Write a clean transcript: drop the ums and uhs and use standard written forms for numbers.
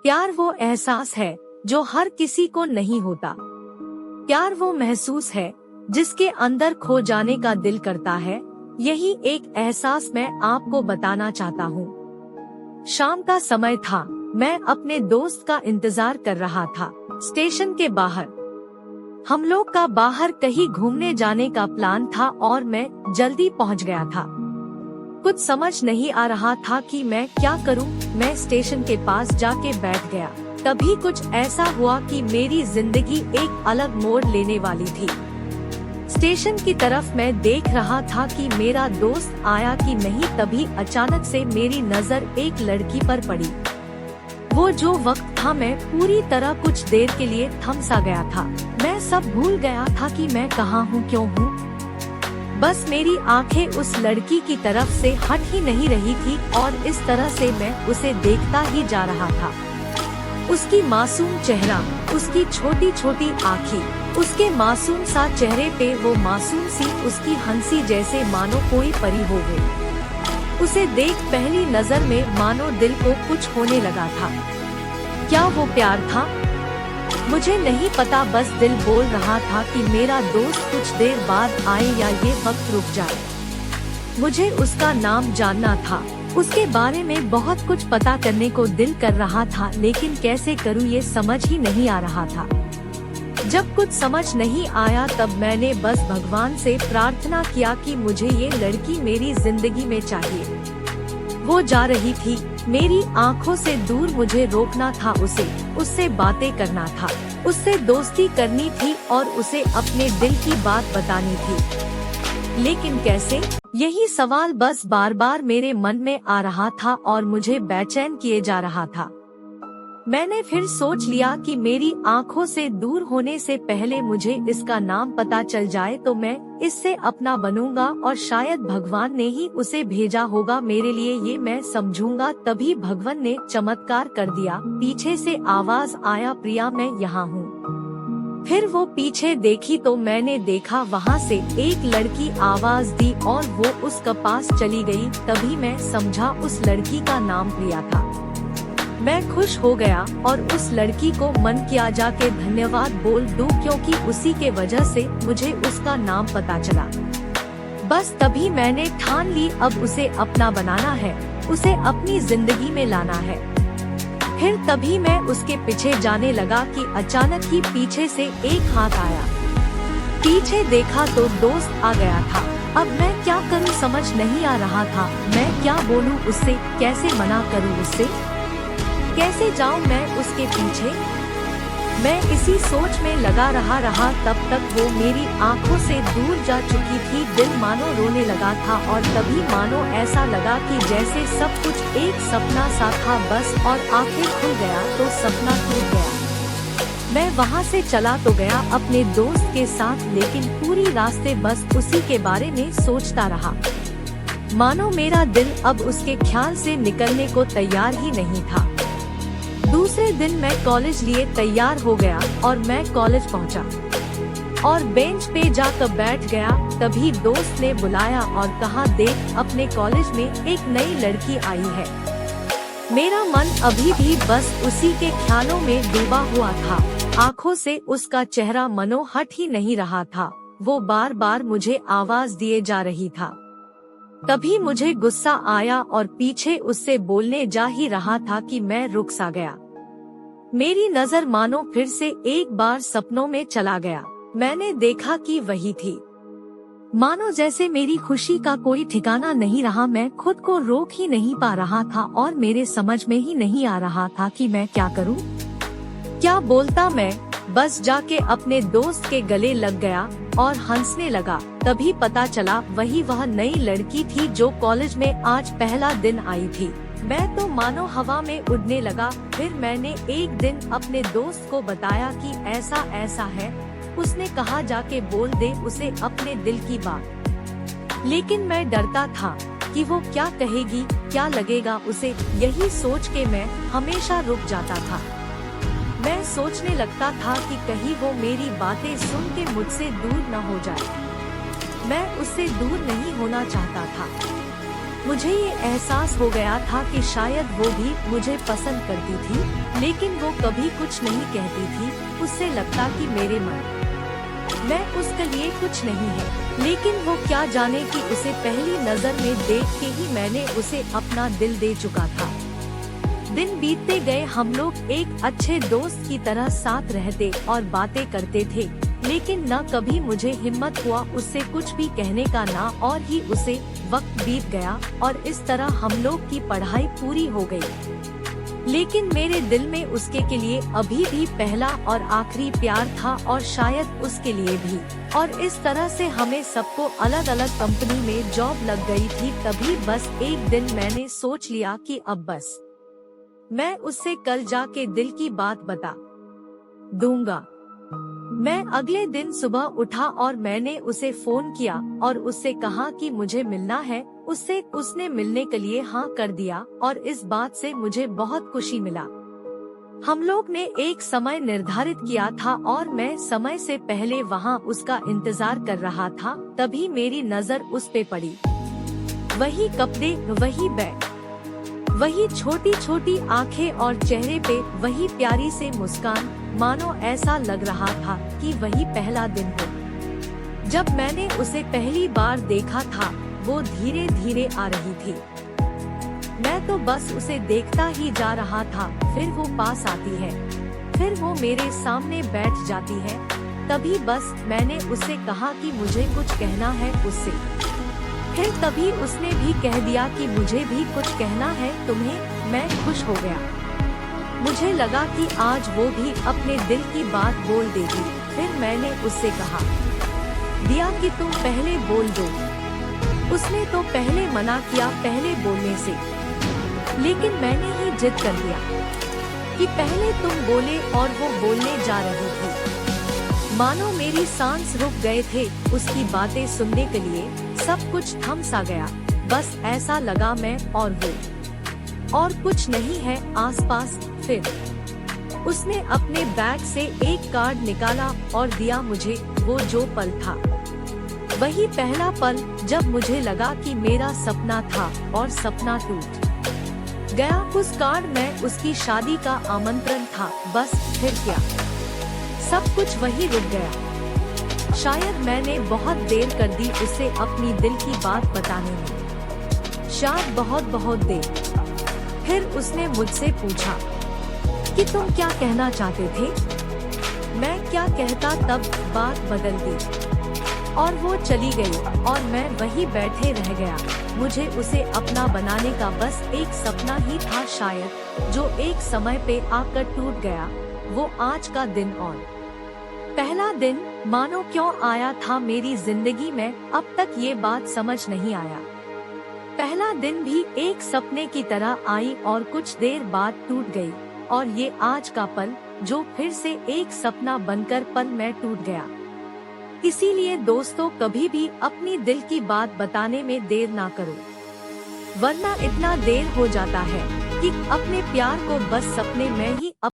प्यार वो एहसास है जो हर किसी को नहीं होता। प्यार वो महसूस है जिसके अंदर खो जाने का दिल करता है। यही एक एहसास मैं आपको बताना चाहता हूँ। शाम का समय था, मैं अपने दोस्त का इंतजार कर रहा था स्टेशन के बाहर। हम लोग का बाहर कहीं घूमने जाने का प्लान था और मैं जल्दी पहुँच गया था। कुछ समझ नहीं आ रहा था कि मैं क्या करूं। मैं स्टेशन के पास जाके बैठ गया। तभी कुछ ऐसा हुआ कि मेरी जिंदगी एक अलग मोड़ लेने वाली थी। स्टेशन की तरफ मैं देख रहा था कि मेरा दोस्त आया कि नहीं, तभी अचानक से मेरी नजर एक लड़की पर पड़ी। वो जो वक्त था, मैं पूरी तरह कुछ देर के लिए थम सा गया था। मैं सब भूल गया था कि मैं कहाँ हूँ, क्यों हूँ। बस मेरी आंखें उस लड़की की तरफ से हट ही नहीं रही थी और इस तरह से मैं उसे देखता ही जा रहा था। उसकी मासूम चेहरा, उसकी छोटी छोटी आँखें, उसके मासूम सा चेहरे पे वो मासूम सी उसकी हंसी, जैसे मानो कोई परी हो गई। उसे देख पहली नजर में मानो दिल को कुछ होने लगा था। क्या वो प्यार था? मुझे नहीं पता, बस दिल बोल रहा था कि मेरा दोस्त कुछ देर बाद आए या ये वक्त रुक जाए। मुझे उसका नाम जानना था, उसके बारे में बहुत कुछ पता करने को दिल कर रहा था, लेकिन कैसे करूं ये समझ ही नहीं आ रहा था। जब कुछ समझ नहीं आया तब मैंने बस भगवान से प्रार्थना किया कि मुझे ये लड़की मेरी जिंदगी में चाहिए। वो जा रही थी, मेरी आंखों से दूर, मुझे रोकना था उसे, उससे बातें करना था, उससे दोस्ती करनी थी और उसे अपने दिल की बात बतानी थी। लेकिन कैसे? यही सवाल बस बार बार मेरे मन में आ रहा था और मुझे बेचैन किए जा रहा था। मैंने फिर सोच लिया कि मेरी आंखों से दूर होने से पहले मुझे इसका नाम पता चल जाए तो मैं इससे अपना बनूंगा और शायद भगवान ने ही उसे भेजा होगा मेरे लिए, ये मैं समझूंगा। तभी भगवान ने चमत्कार कर दिया। पीछे से आवाज आया, प्रिया मैं यहाँ हूँ। फिर वो पीछे देखी तो मैंने देखा वहाँ से एक लड़की आवाज दी और वो उसके पास चली गई। तभी मैं समझा उस लड़की का नाम प्रिया था। मैं खुश हो गया और उस लड़की को मन किया जाके धन्यवाद बोल दूं, क्योंकि उसी के वजह से मुझे उसका नाम पता चला। बस तभी मैंने ठान ली, अब उसे अपना बनाना है, उसे अपनी जिंदगी में लाना है। फिर तभी मैं उसके पीछे जाने लगा कि अचानक ही पीछे से एक हाथ आया। पीछे देखा तो दोस्त आ गया था। अब मैं क्या करूं समझ नहीं आ रहा था। मैं क्या बोलूं उससे, कैसे मना करूं उससे, कैसे जाऊं मैं उसके पीछे। मैं इसी सोच में लगा रहा। तब तक वो मेरी आंखों से दूर जा चुकी थी। दिल मानो रोने लगा था और तभी मानो ऐसा लगा कि जैसे सब कुछ एक सपना सा था बस, और आंखें खुल गया तो सपना टूट गया। मैं वहाँ से चला तो गया अपने दोस्त के साथ, लेकिन पूरी रास्ते बस उसी के बारे में सोचता रहा। मानो मेरा दिल अब उसके ख्याल से निकलने को तैयार ही नहीं था। दूसरे दिन मैं कॉलेज लिए तैयार हो गया और मैं कॉलेज पहुंचा और बेंच पे जाकर बैठ गया। तभी दोस्त ने बुलाया और कहा, देख अपने कॉलेज में एक नई लड़की आई है। मेरा मन अभी भी बस उसी के ख्यालों में डूबा हुआ था। आंखों से उसका चेहरा मनो हट ही नहीं रहा था। वो बार बार मुझे आवाज दिए जा रही था। तभी मुझे गुस्सा आया और पीछे उससे बोलने जा ही रहा था कि मैं रुक सा गया। मेरी नजर मानो फिर से एक बार सपनों में चला गया। मैंने देखा कि वही थी। मानो जैसे मेरी खुशी का कोई ठिकाना नहीं रहा। मैं खुद को रोक ही नहीं पा रहा था और मेरे समझ में ही नहीं आ रहा था कि मैं क्या करूं, क्या बोलता मैं। बस जाके अपने दोस्त के गले लग गया और हंसने लगा। तभी पता चला वह नई लड़की थी जो कॉलेज में आज पहला दिन आई थी। मैं तो मानो हवा में उड़ने लगा। फिर मैंने एक दिन अपने दोस्त को बताया कि ऐसा ऐसा है। उसने कहा जाके बोल दे उसे अपने दिल की बात। लेकिन मैं डरता था कि वो क्या कहेगी, क्या लगेगा उसे। यही सोच के मैं हमेशा रुक जाता था। मैं सोचने लगता था कि कहीं वो मेरी बातें सुन के मुझसे दूर न हो जाए। मैं उससे दूर नहीं होना चाहता था। मुझे ये एहसास हो गया था कि शायद वो भी मुझे पसंद करती थी। लेकिन वो कभी कुछ नहीं कहती थी। उससे लगता कि मेरे मन मैं उसके लिए कुछ नहीं है, लेकिन वो क्या जाने कि उसे पहली नजर में देख के ही मैंने उसे अपना दिल दे चुका था। दिन बीतते गए, हम लोग एक अच्छे दोस्त की तरह साथ रहते और बातें करते थे, लेकिन न कभी मुझे हिम्मत हुआ उससे कुछ भी कहने का, ना और ही उसे वक्त बीत गया और इस तरह हम लोग की पढ़ाई पूरी हो गई। लेकिन मेरे दिल में उसके के लिए अभी भी पहला और आखिरी प्यार था और शायद उसके लिए भी। और इस तरह से हमें सबको अलग अलग कंपनी में जॉब लग गई थी। तभी बस एक दिन मैंने सोच लिया कि अब बस मैं उससे कल जाके दिल की बात बता दूंगा। मैं अगले दिन सुबह उठा और मैंने उसे फोन किया और उससे कहा कि मुझे मिलना है। उसने मिलने के लिए हाँ कर दिया और इस बात से मुझे बहुत खुशी मिला। हम लोग ने एक समय निर्धारित किया था और मैं समय से पहले वहाँ उसका इंतजार कर रहा था। तभी मेरी नजर उस पे पड़ी। वही कपड़े, वही बैग, वही छोटी छोटी आंखें और चेहरे पे वही प्यारी से मुस्कान, मानो ऐसा लग रहा था कि वही पहला दिन हो जब मैंने उसे पहली बार देखा था। वो धीरे धीरे आ रही थी। मैं तो बस उसे देखता ही जा रहा था। फिर वो पास आती है, फिर वो मेरे सामने बैठ जाती है। तभी बस मैंने उससे कहा कि मुझे कुछ कहना है उससे। फिर तभी उसने भी कह दिया कि मुझे भी कुछ कहना है तुम्हें। मैं खुश हो गया। मुझे लगा कि आज वो भी अपने दिल की बात बोल देगी। फिर मैंने उससे कहा दिया कि तुम पहले बोल दो। उसने तो पहले मना किया पहले बोलने से, लेकिन मैंने ही जिद कर लिया कि पहले तुम बोले और वो बोलने जा रही थी। मानो मेरी सांस रुक गए थे उसकी बातें सुनने के लिए। सब कुछ थम सा गया। बस ऐसा लगा मैं और वो और कुछ नहीं है आसपास। फिर उसने अपने बैग से एक कार्ड निकाला और दिया मुझे। वो जो पल था वही पहला पल जब मुझे लगा कि मेरा सपना था और सपना टूट गया। उस कार्ड में उसकी शादी का आमंत्रण था। बस फिर क्या, सब कुछ वही रुक गया। शायद मैंने बहुत देर कर दी उसे अपनी दिल की बात बताने में, शायद बहुत बहुत देर। फिर उसने मुझसे पूछा कि तुम क्या कहना चाहते थे। मैं क्या कहता, तब बात बदल गई और वो चली गई और मैं वही बैठे रह गया। मुझे उसे अपना बनाने का बस एक सपना ही था शायद, जो एक समय पे आकर टूट गया। वो आज का दिन और पहला दिन मानो क्यों आया था मेरी जिंदगी में, अब तक ये बात समझ नहीं आया। पहला दिन भी एक सपने की तरह आई और कुछ देर बाद टूट गई। और ये आज का पल जो फिर से एक सपना बनकर पल में टूट गया। इसीलिए दोस्तों, कभी भी अपनी दिल की बात बताने में देर ना करो, वरना इतना देर हो जाता है कि अपने प्यार को बस सपने में ही